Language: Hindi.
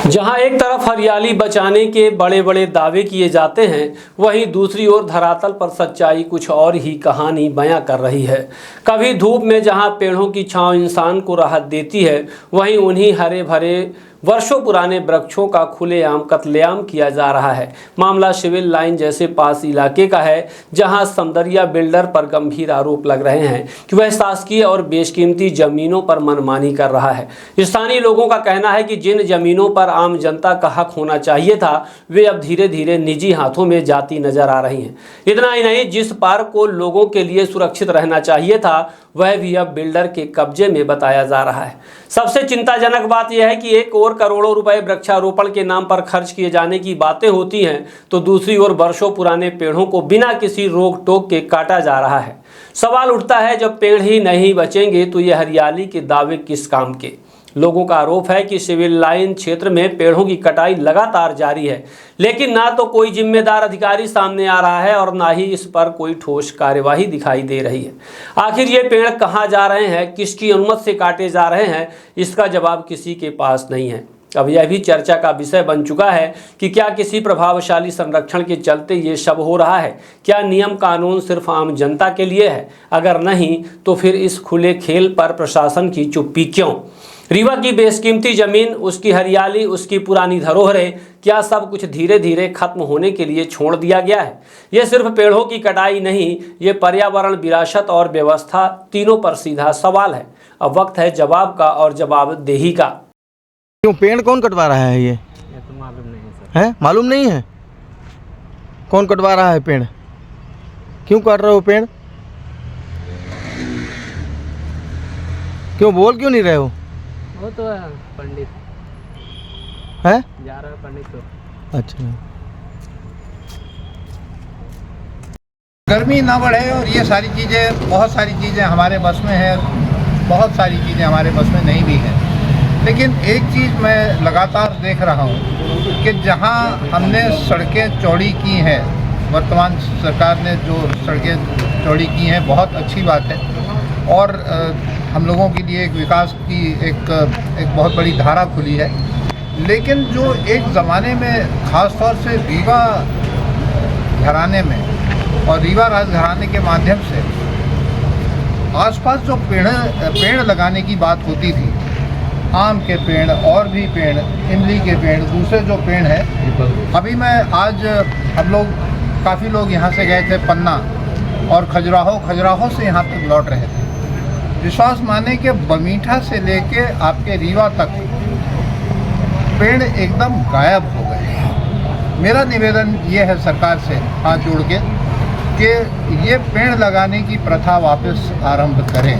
जहां एक तरफ हरियाली बचाने के बड़े बड़े दावे किए जाते हैं, वहीं दूसरी ओर धरातल पर सच्चाई कुछ और ही कहानी बयां कर रही है। कभी धूप में जहां पेड़ों की छांव इंसान को राहत देती है, वहीं उन्हीं हरे भरे वर्षों पुराने वृक्षों का खुलेआम कत्लेआम किया जा रहा है। मामला सिविल लाइन जैसे पास इलाके का है, जहां समदरिया बिल्डर पर गंभीर आरोप लग रहे हैं कि वह शासकीय और बेशकीमती जमीनों पर मनमानी कर रहा है। स्थानीय लोगों का कहना है कि जिन जमीनों पर आम जनता का हक होना चाहिए था, वे अब धीरे धीरे निजी हाथों में जाती नजर आ रही हैं। इतना ही नहीं, जिस पार्क को लोगों के लिए सुरक्षित रहना चाहिए था, वह भी अब बिल्डर के कब्जे में बताया जा रहा है। सबसे चिंताजनक बात यह है कि एक ओर करोड़ों रुपए वृक्षारोपण के नाम पर खर्च किए जाने की बातें होती हैं, तो दूसरी ओर वर्षों पुराने पेड़ों को बिना किसी रोक टोक के काटा जा रहा है। सवाल उठता है, जब पेड़ ही नहीं बचेंगे तो ये हरियाली के दावे किस काम के। लोगों का आरोप है कि सिविल लाइन क्षेत्र में पेड़ों की कटाई लगातार जारी है, लेकिन ना तो कोई जिम्मेदार अधिकारी सामने आ रहा है और ना ही इस पर कोई ठोस कार्यवाही दिखाई दे रही है। आखिर ये पेड़ कहाँ जा रहे हैं, किसकी अनुमति से काटे जा रहे हैं, इसका जवाब किसी के पास नहीं है। अब यह भी चर्चा का विषय बन चुका है कि क्या किसी प्रभावशाली संरक्षण के चलते ये सब हो रहा है। क्या नियम कानून सिर्फ आम जनता के लिए है? अगर नहीं, तो फिर इस खुले खेल पर प्रशासन की चुप्पी क्यों? रीवा की बेशकीमती जमीन, उसकी हरियाली, उसकी पुरानी धरोहरें, क्या सब कुछ धीरे धीरे खत्म होने के लिए छोड़ दिया गया है? यह सिर्फ पेड़ों की कटाई नहीं, ये पर्यावरण, विरासत और व्यवस्था, तीनों पर सीधा सवाल है। अब वक्त है जवाब का और जवाबदेही का। क्यों पेड़ कौन कटवा रहा है? ये तो मालूम नहीं सर। है मालूम नहीं है कौन कटवा रहा है पेड़? क्यों काट रहे हो पेड़? क्यों बोल क्यों नहीं रहे हो? वो तो है पंडित है, जा रहा है पंडित तो। अच्छा। गर्मी ना बढ़े और ये सारी चीज़ें, बहुत सारी चीज़ें हमारे बस में है, बहुत सारी चीज़ें हमारे बस में नहीं भी है। लेकिन एक चीज़ मैं लगातार देख रहा हूँ कि जहाँ हमने सड़कें चौड़ी की हैं, वर्तमान सरकार ने जो सड़कें चौड़ी की हैं, बहुत अच्छी बात है और हम लोगों के लिए एक विकास की एक बहुत बड़ी धारा खुली है। लेकिन जो एक ज़माने में ख़ास तौर से रीवा घराने में और रीवा राजघराने के माध्यम से आसपास जो पेड़ लगाने की बात होती थी, आम के पेड़ और भी पेड़, इमली के पेड़, दूसरे जो पेड़ हैं, अभी मैं आज हम लोग काफ़ी लोग यहाँ से गए थे पन्ना और खजुराहो से यहाँ तक लौट रहे थे। विश्वास माने कि बमीठा से लेके आपके रीवा तक पेड़ एकदम गायब हो गए। मेरा निवेदन ये है सरकार से हाथ जोड़ के कि ये पेड़ लगाने की प्रथा वापस आरंभ करें।